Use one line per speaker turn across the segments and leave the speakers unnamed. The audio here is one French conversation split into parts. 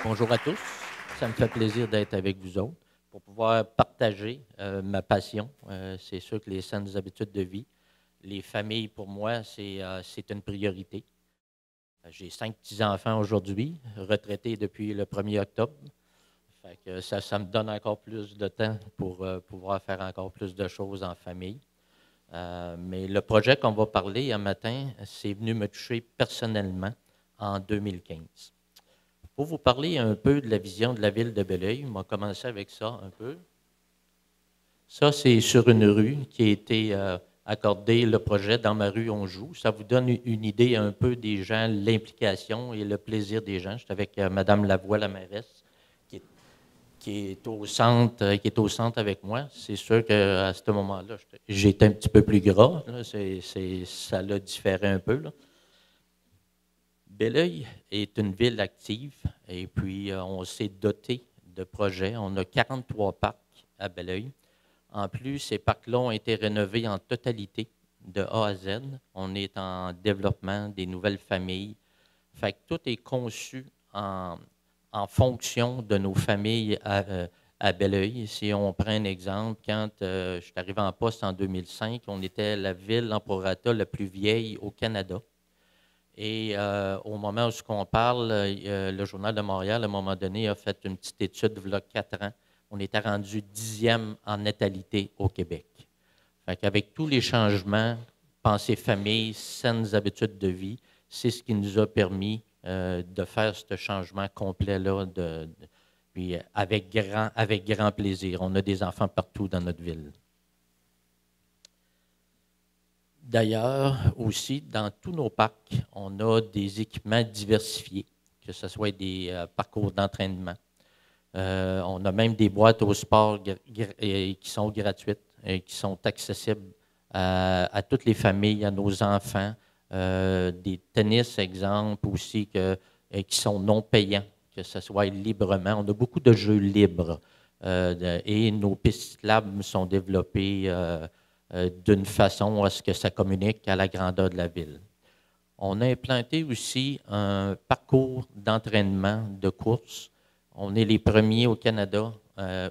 Bonjour à tous. Ça me fait plaisir d'être avec vous autres pour pouvoir partager ma passion. C'est sûr que les saines habitudes de vie, les familles, pour moi, c'est une priorité. J'ai 5 petits-enfants aujourd'hui, retraités depuis le 1er octobre. Fait que ça me donne encore plus de temps pour pouvoir faire encore plus de choses en famille. Mais le projet qu'on va parler un matin, c'est venu me toucher personnellement en 2015. Pour vous parler un peu de la vision de la ville de Belleuil, on va commencer avec ça un peu. Ça, c'est sur une rue qui a été accordée, le projet Dans ma rue, on joue. Ça vous donne une idée un peu des gens, l'implication et le plaisir des gens. Je suis avec Mme Lavoie, la mairesse, qui est, qui est au centre avec moi. C'est sûr qu'à ce moment-là, j'étais un petit peu plus gras. Là. Ça l'a différé un peu. Là. Belleuil est une ville active et puis on s'est doté de projets. On a 43 parcs à Belleuil. En plus, ces parcs-là ont été rénovés en totalité de A à Z. On est en développement des nouvelles familles. Fait que tout est conçu en fonction de nos familles à Belleuil. Si on prend un exemple, quand je suis arrivé en poste en 2005, on était la ville en prorata la plus vieille au Canada. Et au moment où on parle, le Journal de Montréal, à un moment donné, a fait une petite étude, il y a 4 ans. On était rendu 10e en natalité au Québec. Fait qu'avec tous les changements, pensée famille, saines habitudes de vie, c'est ce qui nous a permis de faire ce changement complet-là, puis avec grand plaisir. On a des enfants partout dans notre ville. D'ailleurs, aussi, dans tous nos parcs, on a des équipements diversifiés, que ce soit des parcours d'entraînement. On a même des boîtes au sport qui sont gratuites et qui sont accessibles à toutes les familles, à nos enfants. Des tennis, exemple, aussi, qui sont non payants, que ce soit librement. On a beaucoup de jeux libres et nos pistes cyclables sont développées d'une façon à ce que ça communique à la grandeur de la ville. On a implanté aussi un parcours d'entraînement de course. On est les premiers au Canada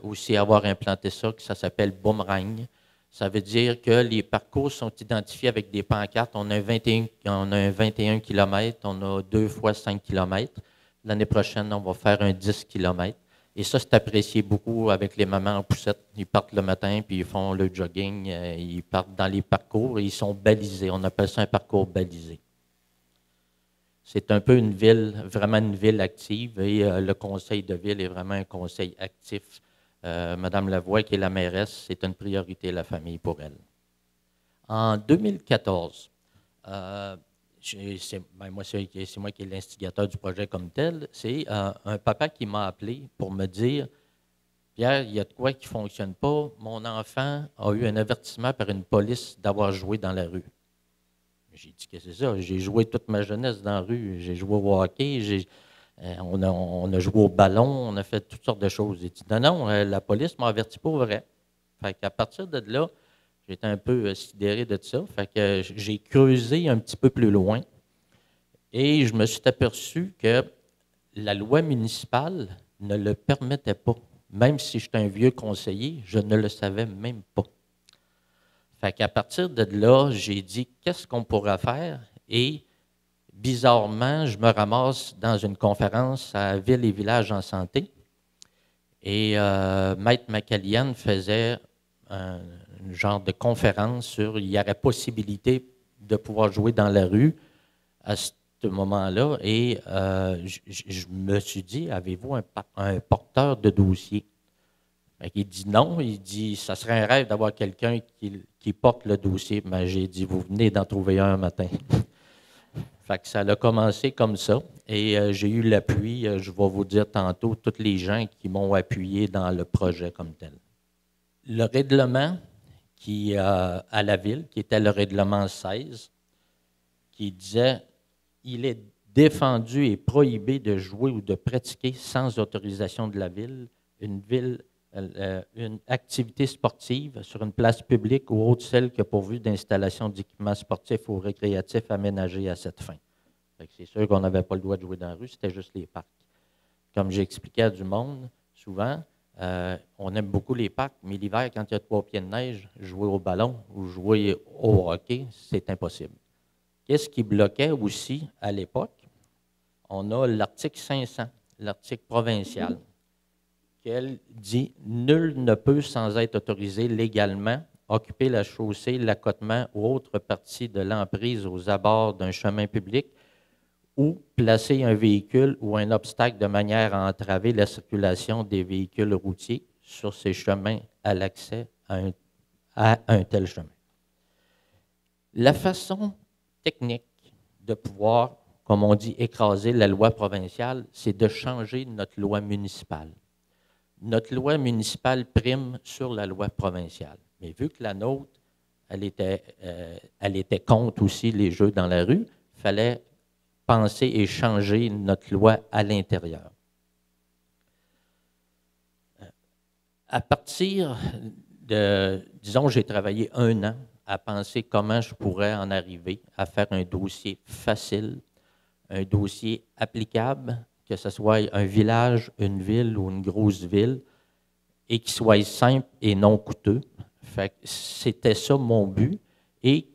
aussi à avoir implanté ça, que ça s'appelle Boomerang. Ça veut dire que les parcours sont identifiés avec des pancartes. On a un 21 km, on a 2 fois 5 km. L'année prochaine, on va faire un 10 km. Et ça, c'est apprécié beaucoup avec les mamans en poussette. Ils partent le matin, puis ils font le jogging. Ils partent dans les parcours et ils sont balisés. On appelle ça un parcours balisé. C'est un peu une ville, vraiment une ville active, et le conseil de ville est vraiment un conseil actif. Madame Lavoie, qui est la mairesse, c'est une priorité, la famille, pour elle. En 2014, c'est moi qui est l'instigateur du projet comme tel, c'est un papa qui m'a appelé pour me dire « Pierre, il y a de quoi qui ne fonctionne pas. Mon enfant a eu un avertissement par une police d'avoir joué dans la rue. » J'ai dit que c'est ça. J'ai joué toute ma jeunesse dans la rue. J'ai joué au hockey, on a joué au ballon, on a fait toutes sortes de choses. J'ai dit non, la police m'a averti pour vrai. Fait qu'à partir de là, j'étais un peu sidéré de ça. Fait que j'ai creusé un petit peu plus loin et je me suis aperçu que la loi municipale ne le permettait pas. Même si j'étais un vieux conseiller, je ne le savais même pas. Fait qu'à partir de là, j'ai dit qu'est-ce qu'on pourrait faire et bizarrement, je me ramasse dans une conférence à Ville et Villages en santé et Maître Macalian faisait un genre de conférence sur il y aurait possibilité de pouvoir jouer dans la rue à ce moment-là et je me suis dit, avez-vous un porteur de dossier? Il dit non, il dit ça serait un rêve d'avoir quelqu'un qui porte le dossier. Mais j'ai dit, vous venez d'en trouver un matin. Fait que ça a commencé comme ça. Et j'ai eu l'appui, je vais vous dire tantôt, tous les gens qui m'ont appuyé dans le projet comme tel. Le règlement à la ville, qui était le règlement 16, qui disait il est défendu et prohibé de jouer ou de pratiquer sans autorisation de la ville une activité sportive sur une place publique ou autre celle qui a pourvu d'installation d'équipements sportifs ou récréatifs aménagés à cette fin. C'est sûr qu'on n'avait pas le droit de jouer dans la rue, c'était juste les parcs. comme j'expliquais à du monde, souvent, on aime beaucoup les parcs, mais l'hiver, quand il y a 3 pieds de neige, jouer au ballon ou jouer au hockey, c'est impossible. Qu'est-ce qui bloquait aussi à l'époque? On a l'article 500, l'article provincial, qui dit « Nul ne peut, sans être autorisé légalement, occuper la chaussée, l'accotement ou autre partie de l'emprise aux abords d'un chemin public ou placer un véhicule ou un obstacle de manière à entraver la circulation des véhicules routiers sur ces chemins à l'accès à un tel chemin. » La façon technique de pouvoir, comme on dit, écraser la loi provinciale, c'est de changer notre loi municipale. Notre loi municipale prime sur la loi provinciale. Mais vu que la nôtre, elle était contre aussi les jeux dans la rue, il fallait penser et changer notre loi à l'intérieur. À partir de, disons, j'ai travaillé 1 an à penser comment je pourrais en arriver à faire un dossier facile, un dossier applicable, que ce soit un village, une ville ou une grosse ville, et qui soit simple et non coûteux. C'était ça mon but. Et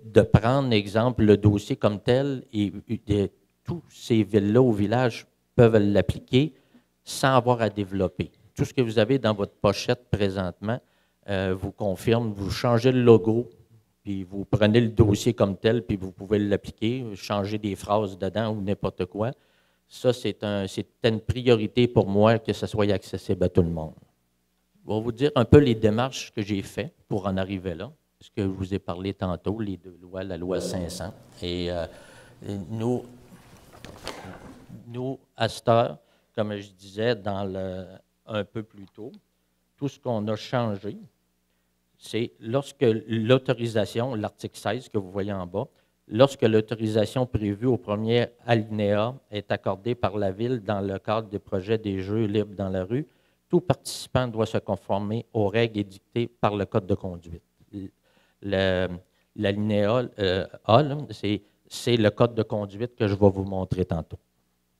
de prendre, exemple, le dossier comme tel, et toutes ces villes-là ou villages peuvent l'appliquer sans avoir à développer. Tout ce que vous avez dans votre pochette présentement vous confirme, vous changez le logo, puis vous prenez le dossier comme tel, puis vous pouvez l'appliquer, changer des phrases dedans ou n'importe quoi. Ça, c'était une priorité pour moi que ça soit accessible à tout le monde. Je vais vous dire un peu les démarches que j'ai faites pour en arriver là, ce que je vous ai parlé tantôt, les 2 lois, la loi 500. Et nous, à cette heure, comme je disais un peu plus tôt, tout ce qu'on a changé, c'est lorsque l'autorisation, l'article 16 que vous voyez en bas, lorsque l'autorisation prévue au premier alinéa est accordée par la Ville dans le cadre des projets des jeux libres dans la rue, tout participant doit se conformer aux règles édictées par le Code de conduite. L'alinéa A, c'est le Code de conduite que je vais vous montrer tantôt.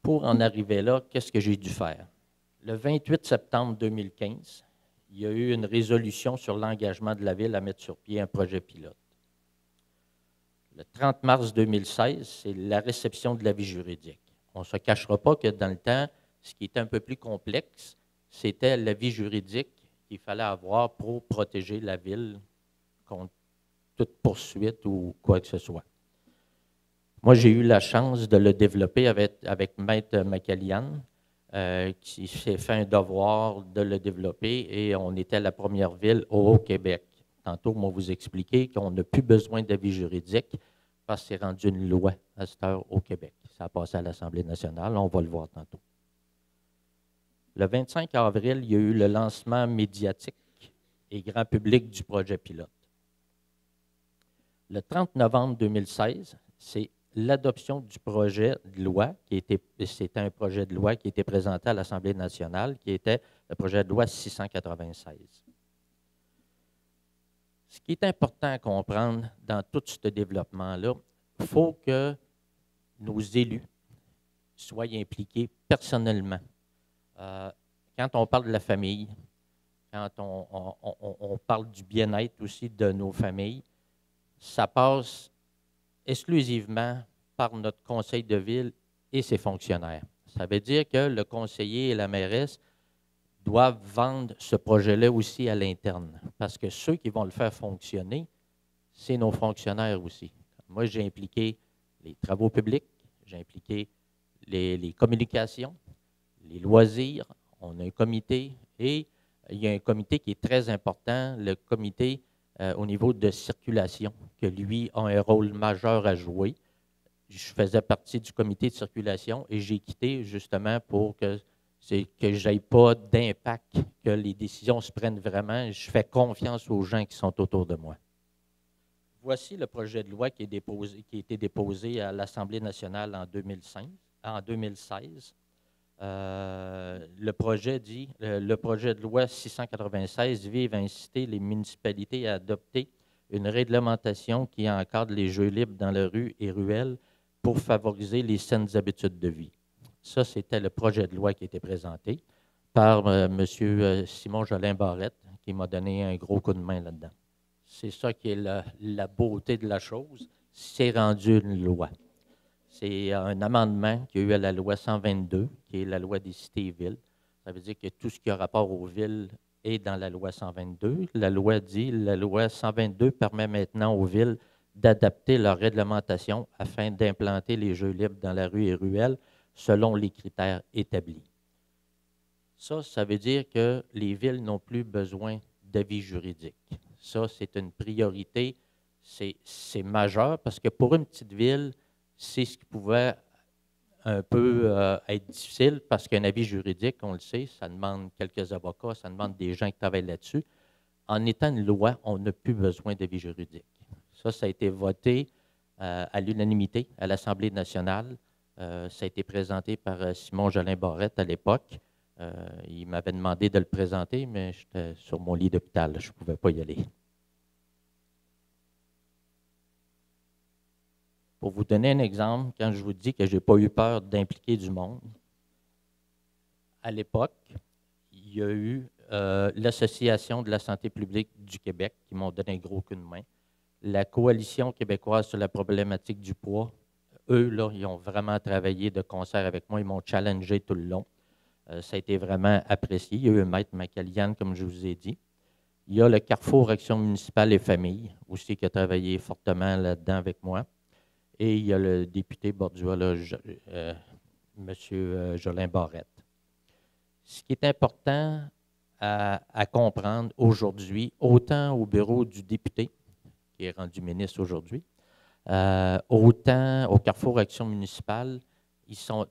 Pour en arriver là, qu'est-ce que j'ai dû faire? Le 28 septembre 2015, il y a eu une résolution sur l'engagement de la Ville à mettre sur pied un projet pilote. Le 30 mars 2016, c'est la réception de l'avis juridique. On ne se cachera pas que dans le temps, ce qui était un peu plus complexe, c'était l'avis juridique qu'il fallait avoir pour protéger la Ville contre toute poursuite ou quoi que ce soit. Moi, j'ai eu la chance de le développer avec Maître Macalian, qui s'est fait un devoir de le développer, et on était la première ville au Québec. Tantôt, on va vous expliquer qu'on n'a plus besoin d'avis juridique parce que c'est rendu une loi à cette heure au Québec. Ça a passé à l'Assemblée nationale, on va le voir tantôt. Le 25 avril, il y a eu le lancement médiatique et grand public du projet pilote. Le 30 novembre 2016, c'est l'adoption du projet de loi, c'était un projet de loi qui était présenté à l'Assemblée nationale, qui était le projet de loi 696. Ce qui est important à comprendre dans tout ce développement-là, il faut que nos élus soient impliqués personnellement. Quand on parle de la famille, quand on parle du bien-être aussi de nos familles, ça passe exclusivement par notre conseil de ville et ses fonctionnaires. Ça veut dire que le conseiller et la mairesse doivent vendre ce projet-là aussi à l'interne, parce que ceux qui vont le faire fonctionner, c'est nos fonctionnaires aussi. Moi, j'ai impliqué les travaux publics, j'ai impliqué les communications, les loisirs, on a un comité, et il y a un comité qui est très important, le comité au niveau de circulation, que lui a un rôle majeur à jouer. Je faisais partie du comité de circulation et j'ai quitté justement pour que je n'aie pas d'impact, que les décisions se prennent vraiment. Je fais confiance aux gens qui sont autour de moi. Voici le projet de loi qui a été déposé à l'Assemblée nationale en 2016. Le projet de loi 696 vise à inciter les municipalités à adopter une réglementation qui encadre les jeux libres dans la rue et ruelles pour favoriser les saines habitudes de vie. Ça, c'était le projet de loi qui était présenté par M. Simon Jolin Barrette, qui m'a donné un gros coup de main là-dedans. C'est ça qui est la beauté de la chose. C'est rendu une loi. C'est un amendement qu'il y a eu à la loi 122, qui est la loi des cités et villes. Ça veut dire que tout ce qui a rapport aux villes est dans la loi 122. La loi 122 permet maintenant aux villes d'adapter leur réglementation afin d'implanter les jeux libres dans la rue et ruelles selon les critères établis. Ça veut dire que les villes n'ont plus besoin d'avis juridique. Ça, c'est une priorité, c'est majeur parce que pour une petite ville, c'est ce qui pouvait un peu être difficile parce qu'un avis juridique, on le sait, ça demande quelques avocats, ça demande des gens qui travaillent là-dessus. En étant une loi, on n'a plus besoin d'avis juridique. Ça a été voté à l'unanimité à l'Assemblée nationale. Ça a été présenté par Simon Jolin Barrette à l'époque. Il m'avait demandé de le présenter, mais j'étais sur mon lit d'hôpital, je ne pouvais pas y aller. Pour vous donner un exemple, quand je vous dis que je n'ai pas eu peur d'impliquer du monde, à l'époque, il y a eu l'Association de la santé publique du Québec qui m'ont donné un gros coup de main. La Coalition québécoise sur la problématique du poids, eux, là, ils ont vraiment travaillé de concert avec moi, ils m'ont challengé tout le long. Ça a été vraiment apprécié. Il y a eu Maître Macalian, comme je vous ai dit. Il y a le Carrefour Action municipale et famille, aussi qui a travaillé fortement là-dedans avec moi. Et il y a le député borduas, M. Jolin Barrette. Ce qui est important à comprendre aujourd'hui, autant au bureau du député, qui est rendu ministre aujourd'hui, autant au Carrefour Action municipale,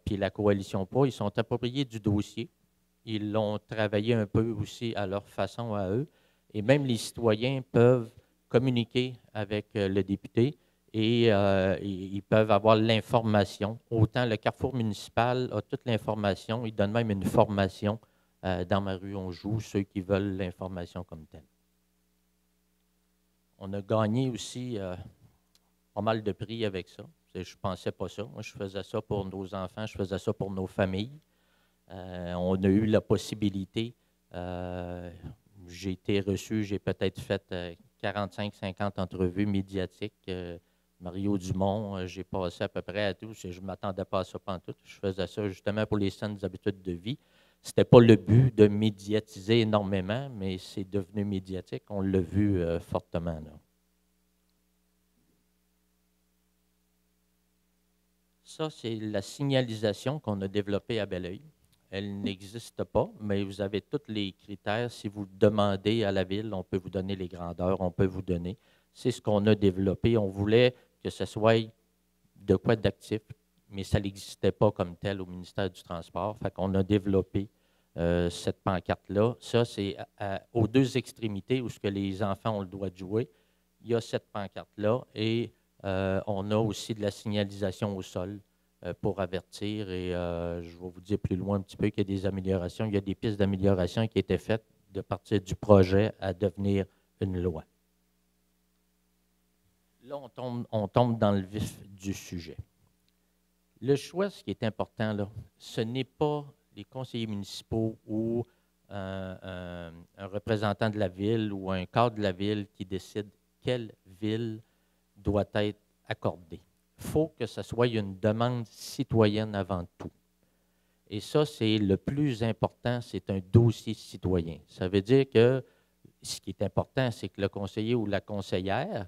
puis la Coalition Poids, ils sont appropriés du dossier. Ils l'ont travaillé un peu aussi à leur façon à eux. Et même les citoyens peuvent communiquer avec le député et ils peuvent avoir l'information. Autant le Carrefour municipal a toute l'information. Il donne même une formation dans ma rue on joue, ceux qui veulent l'information comme telle. On a gagné aussi pas mal de prix avec ça. Je ne pensais pas ça. Moi, je faisais ça pour nos enfants, je faisais ça pour nos familles. On a eu la possibilité. J'ai été reçu, j'ai peut-être fait 45-50 entrevues médiatiques. Mario Dumont, j'ai passé à peu près à tout. Je ne m'attendais pas à ça pantoute. Je faisais ça justement pour les saines habitudes de vie. Ce n'était pas le but de médiatiser énormément, mais c'est devenu médiatique. On l'a vu fortement, là. Ça, c'est la signalisation qu'on a développée à Belleuil. Elle n'existe pas, mais vous avez tous les critères. Si vous demandez à la ville, on peut vous donner les grandeurs, on peut vous donner. C'est ce qu'on a développé. On voulait que ce soit de quoi d'actif, mais ça n'existait pas comme tel au ministère du Transport. Fait qu'on a développé cette pancarte-là. Ça, c'est aux deux extrémités où ce que les enfants ont le droit de jouer. Il y a cette pancarte-là et on a aussi de la signalisation au sol pour avertir et je vais vous dire plus loin un petit peu qu'il y a des améliorations. Il y a des pistes d'amélioration qui étaient faites de partir du projet à devenir une loi. Là, on tombe dans le vif du sujet. Le choix, ce qui est important, là, ce n'est pas les conseillers municipaux ou un représentant de la ville ou un cadre de la ville qui décide quelle ville doit être accordée. Il faut que ce soit une demande citoyenne avant tout. Et ça, c'est le plus important, c'est un dossier citoyen. Ça veut dire que ce qui est important, c'est que le conseiller ou la conseillère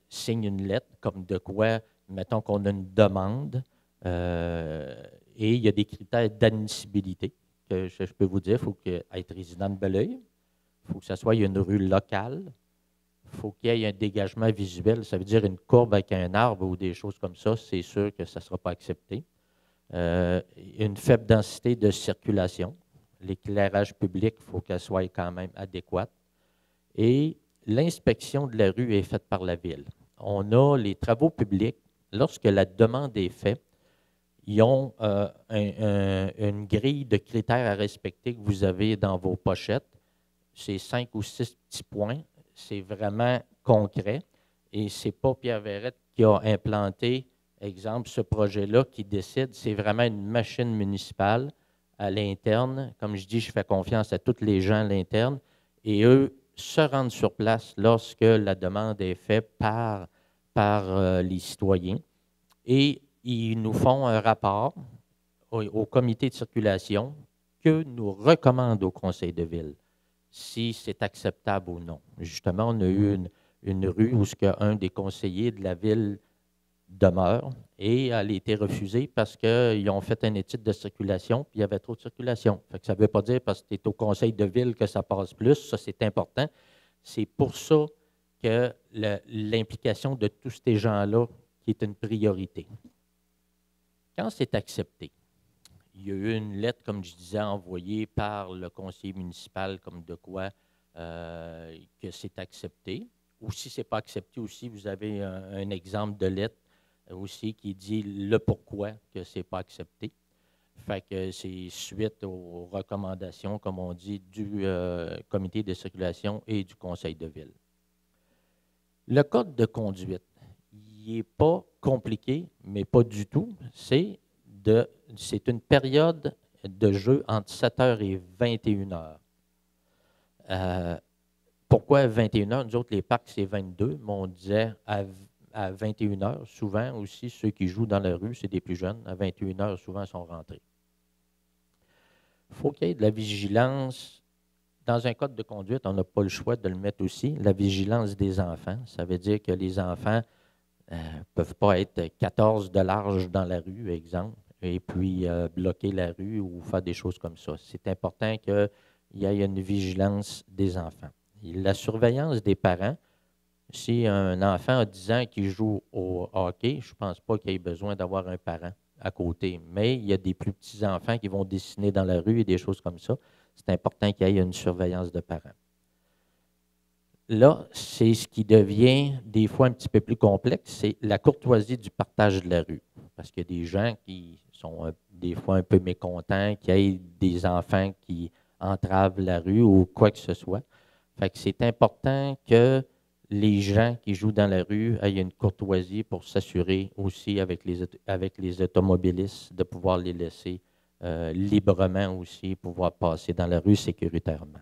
signe une lettre comme de quoi, mettons qu'on a une demande et il y a des critères d'admissibilité que je peux vous dire. Il faut être résident de Belleuil, il faut que ce soit une rue locale, il faut qu'il y ait un dégagement visuel, ça veut dire une courbe avec un arbre ou des choses comme ça, c'est sûr que ça ne sera pas accepté. Une faible densité de circulation, l'éclairage public, il faut qu'elle soit quand même adéquate. Et l'inspection de la rue est faite par la ville. On a les travaux publics, lorsque la demande est faite, ils ont une grille de critères à respecter que vous avez dans vos pochettes. C'est 5 ou 6 petits points. C'est vraiment concret. Et ce n'est pas Pierre Verrette qui a implanté Exemple, ce projet-là qui décide, c'est vraiment une machine municipale à l'interne. Comme je dis, je fais confiance à tous les gens à l'interne et eux se rendent sur place lorsque la demande est faite par les citoyens et ils nous font un rapport au comité de circulation que nous recommande au conseil de ville si c'est acceptable ou non. Justement, on a eu une rue où un des conseillers de la ville demeure et elle a été refusée parce qu'ils ont fait une étude de circulation puis il y avait trop de circulation. Fait que ça ne veut pas dire parce que tu es au conseil de ville que ça passe plus, ça c'est important. C'est pour ça que l'implication de tous ces gens-là qui est une priorité. Quand c'est accepté, il y a eu une lettre, comme je disais, envoyée par le conseiller municipal comme de quoi que c'est accepté. Ou si ce n'est pas accepté aussi, vous avez un exemple de lettre aussi qui dit le pourquoi que ce n'est pas accepté. Fait que c'est suite aux recommandations, comme on dit, du comité de circulation et du conseil de ville. Le code de conduite, il n'est pas compliqué, mais pas du tout. C'est une période de jeu entre 7 heures et 21 heures. Pourquoi 21 heures? Nous autres, les parcs, c'est 22, mais on disait à 21 heures. Souvent aussi, ceux qui jouent dans la rue, c'est des plus jeunes. À 21 heures, souvent, ils sont rentrés. Il faut qu'il y ait de la vigilance. Dans un code de conduite, on n'a pas le choix de le mettre aussi, la vigilance des enfants. Ça veut dire que les enfants ne peuvent pas être 14 de large dans la rue, exemple, et puis bloquer la rue ou faire des choses comme ça. C'est important qu'il y ait une vigilance des enfants. Et la surveillance des parents, si un enfant a 10 ans qui joue au hockey, je ne pense pas qu'il ait besoin d'avoir un parent à côté. Mais il y a des plus petits enfants qui vont dessiner dans la rue et des choses comme ça. C'est important qu'il y ait une surveillance de parents. Là, c'est ce qui devient des fois un petit peu plus complexe, c'est la courtoisie du partage de la rue. Parce qu'il y a des gens qui sont des fois un peu mécontents, qu'il y ait des enfants qui entravent la rue ou quoi que ce soit. Fait que c'est important que les gens qui jouent dans la rue aient une courtoisie pour s'assurer aussi avec les automobilistes de pouvoir les laisser librement aussi, pouvoir passer dans la rue sécuritairement.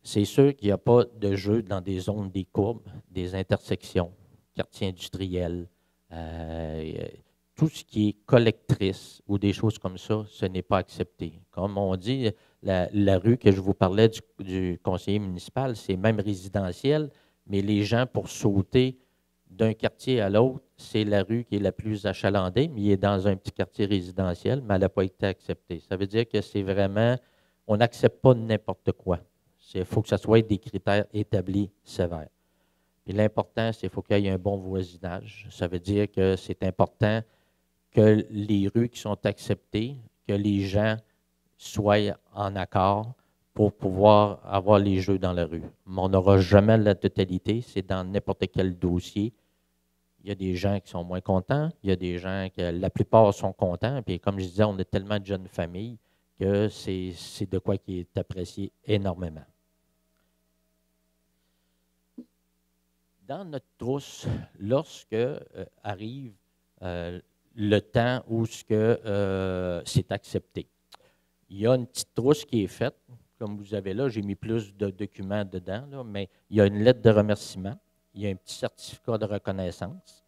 C'est sûr qu'il n'y a pas de jeu dans des zones des courbes, des intersections, quartiers industriels, tout ce qui est collectrice ou des choses comme ça, ce n'est pas accepté. Comme on dit, la rue que je vous parlais du conseiller municipal, c'est même résidentiel, mais les gens, pour sauter d'un quartier à l'autre, c'est la rue qui est la plus achalandée, mais il est dans un petit quartier résidentiel, mais elle n'a pas été acceptée. Ça veut dire que c'est vraiment, on n'accepte pas n'importe quoi. Il faut que ce soit des critères établis sévères. Et l'important, c'est qu'il faut qu'il y ait un bon voisinage. Ça veut dire que c'est important que les rues qui sont acceptées, que les gens soient en accord pour pouvoir avoir les jeux dans la rue. Mais on n'aura jamais la totalité, c'est dans n'importe quel dossier. Il y a des gens qui sont moins contents, il y a des gens que la plupart sont contents, puis comme je disais, on a tellement de jeunes familles que c'est de quoi qui est apprécié énormément. Dans notre trousse, lorsque arrive le temps où c'est accepté, il y a une petite trousse qui est faite. Comme vous avez là, j'ai mis plus de documents dedans, là, mais il y a une lettre de remerciement, il y a un petit certificat de reconnaissance,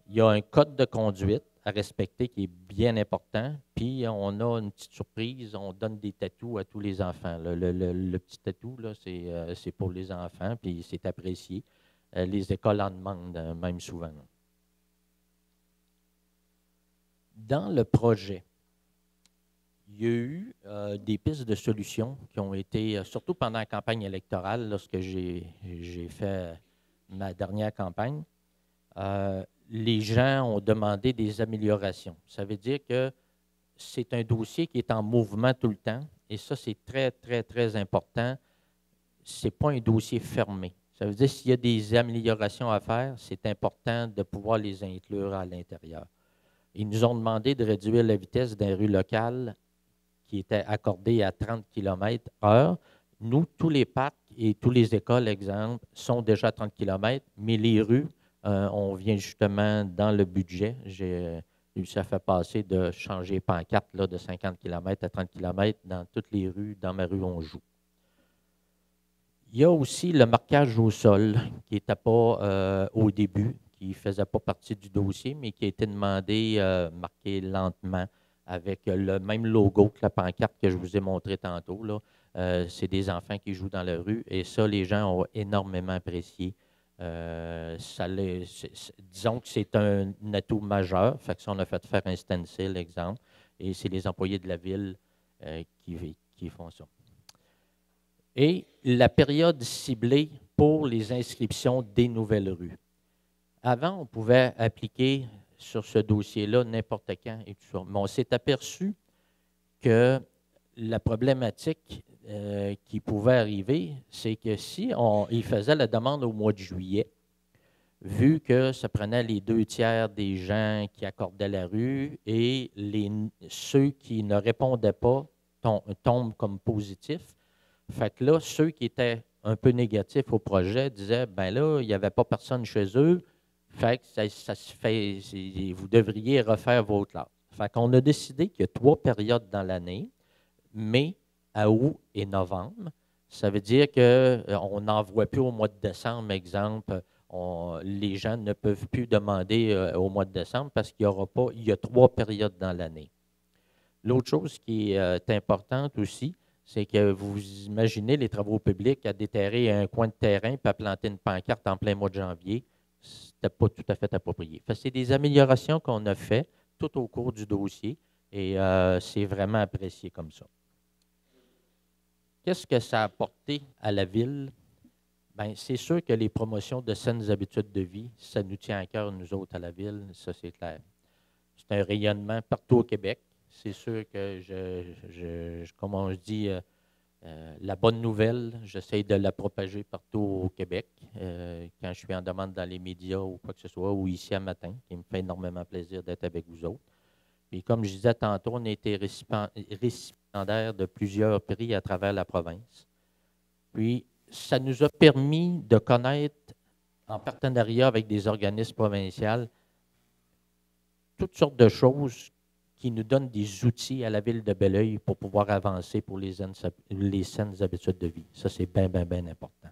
il y a un code de conduite à respecter qui est bien important, puis on a une petite surprise, on donne des tatous à tous les enfants. Le petit tatou, c'est pour les enfants, puis c'est apprécié. Les écoles en demandent même souvent. Dans le projet, il y a eu des pistes de solutions qui ont été, surtout pendant la campagne électorale, lorsque j'ai fait ma dernière campagne, les gens ont demandé des améliorations. Ça veut dire que c'est un dossier qui est en mouvement tout le temps, et ça, c'est très, très, très important. Ce n'est pas un dossier fermé. Ça veut dire que s'il y a des améliorations à faire, c'est important de pouvoir les inclure à l'intérieur. Ils nous ont demandé de réduire la vitesse d'un rue locale qui était accordée à 30 km/h. Nous, tous les parcs et toutes les écoles, exemple, sont déjà à 30 km, mais les rues, On vient justement dans le budget. J'ai réussi à faire passer de changer les pancartes là, de 50 km à 30 km dans toutes les rues, dans ma rue on joue. Il y a aussi le marquage au sol qui n'était pas au début, qui ne faisait pas partie du dossier, mais qui a été demandé, marqué lentement, avec le même logo que la pancarte que je vous ai montré tantôt. Là. C'est des enfants qui jouent dans la rue et ça, les gens ont énormément apprécié. Disons que c'est un atout majeur. Fait que ça, on a fait faire un stencil, exemple, et c'est les employés de la ville qui font ça. Et la période ciblée pour les inscriptions des nouvelles rues. Avant, on pouvait appliquer sur ce dossier-là n'importe quand et tout ça. Mais on s'est aperçu que la problématique qui pouvait arriver, c'est que si il faisait la demande au mois de juillet, vu que ça prenait les 2/3 des gens qui accordaient la rue et ceux qui ne répondaient pas tombent comme positifs. Fait que là, ceux qui étaient un peu négatifs au projet disaient, ben là, il n'y avait pas personne chez eux, fait que ça se fait, vous devriez refaire votre classe. Fait qu'on a décidé qu'il y a 3 périodes dans l'année, mai, à août et novembre. Ça veut dire qu'on n'envoie plus au mois de décembre, exemple. Les gens ne peuvent plus demander au mois de décembre parce qu'il y a 3 périodes dans l'année. L'autre chose qui est importante aussi, c'est que vous imaginez les travaux publics à déterrer un coin de terrain et à planter une pancarte en plein mois de janvier. Ce n'était pas tout à fait approprié. C'est des améliorations qu'on a faites tout au cours du dossier et c'est vraiment apprécié comme ça. Qu'est-ce que ça a apporté à la ville? Bien, c'est sûr que les promotions de saines habitudes de vie, ça nous tient à cœur, nous autres, à la ville, ça c'est clair. C'est un rayonnement partout au Québec. C'est sûr que, comme on dit, la bonne nouvelle, j'essaie de la propager partout au Québec quand je suis en demande dans les médias ou quoi que ce soit, ou ici à matin, qui me fait énormément plaisir d'être avec vous autres. Puis comme je disais tantôt, on a été récipiendaire de plusieurs prix à travers la province. Puis, ça nous a permis de connaître, en partenariat avec des organismes provinciaux, toutes sortes de choses qui nous donnent des outils à la ville de Belleuil pour pouvoir avancer pour les saines habitudes de vie. Ça, c'est bien, bien, bien important.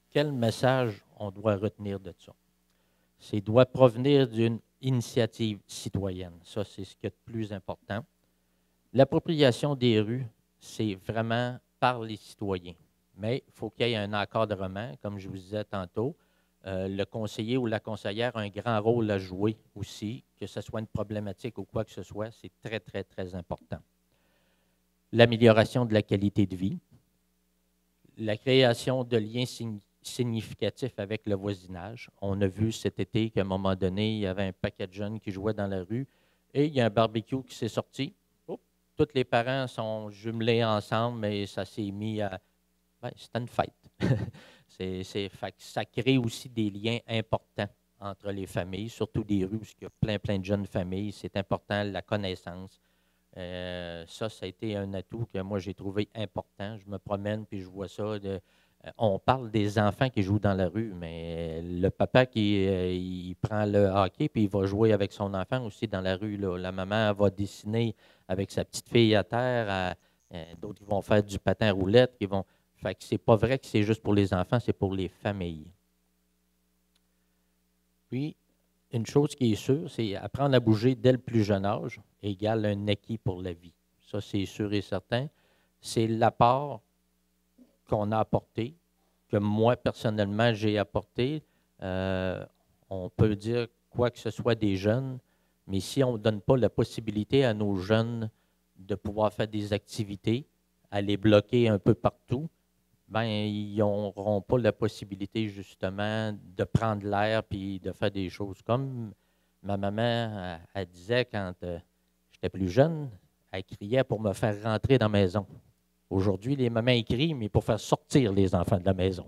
Quel message on doit retenir de ça? Ça doit provenir d'une initiative citoyenne. Ça, c'est ce qui est le plus important. L'appropriation des rues, c'est vraiment par les citoyens. Mais il faut qu'il y ait un encadrement, comme je vous disais tantôt. Le conseiller ou la conseillère a un grand rôle à jouer aussi, que ce soit une problématique ou quoi que ce soit, c'est très, très, très important. L'amélioration de la qualité de vie, la création de liens significatifs avec le voisinage. On a vu cet été qu'à un moment donné, il y avait un paquet de jeunes qui jouaient dans la rue et il y a un barbecue qui s'est sorti. Tous les parents sont jumelés ensemble, mais ça s'est mis à... Ben, c'était une fête. Ça crée aussi des liens importants entre les familles, surtout des rues où il y a plein, plein de jeunes familles. C'est important, la connaissance. Ça a été un atout que moi, j'ai trouvé important. Je me promène puis je vois ça. On parle des enfants qui jouent dans la rue, mais le papa il prend le hockey puis il va jouer avec son enfant aussi dans la rue. Là. La maman va dessiner avec sa petite fille à terre. D'autres qui vont faire du patin roulette. Fait que c'est pas vrai que c'est juste pour les enfants, c'est pour les familles. Puis, une chose qui est sûre, c'est apprendre à bouger dès le plus jeune âge égale un acquis pour la vie. Ça, c'est sûr et certain. C'est l'apport qu'on a apporté, que moi, personnellement, j'ai apporté. On peut dire quoi que ce soit des jeunes, mais si on ne donne pas la possibilité à nos jeunes de pouvoir faire des activités, à les bloquer un peu partout, ben ils n'auront pas la possibilité, justement, de prendre l'air puis de faire des choses. Comme ma maman, elle disait quand j'étais plus jeune, elle criait pour me faire rentrer dans la maison. Aujourd'hui, les mamans écrivent, mais pour faire sortir les enfants de la maison.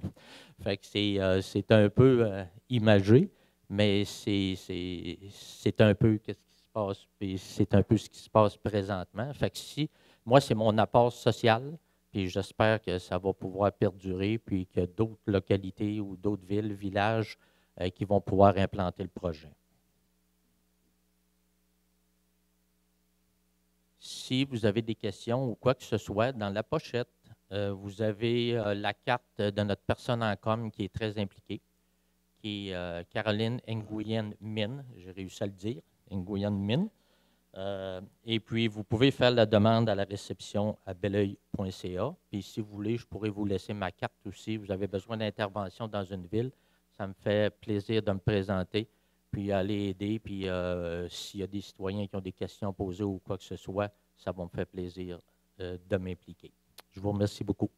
Fait que c'est un peu imagé, mais c'est un peu ce qui se passe, puis c'est un peu ce qui se passe présentement. Fait que moi, c'est mon apport social, Puis j'espère que ça va pouvoir perdurer, puis qu'il y a d'autres localités ou d'autres villes, villages qui vont pouvoir implanter le projet. Si vous avez des questions ou quoi que ce soit, dans la pochette, vous avez la carte de notre personne en com qui est très impliquée, qui est Caroline Nguyen Min, j'ai réussi à le dire, Nguyen Min. Et puis, vous pouvez faire la demande à la réception à belœil.ca. Puis, si vous voulez, je pourrais vous laisser ma carte aussi. Vous avez besoin d'intervention dans une ville. Ça me fait plaisir de me présenter, puis aller aider. Puis, s'il y a des citoyens qui ont des questions à poser ou quoi que ce soit, ça va me faire plaisir de m'impliquer. Je vous remercie beaucoup.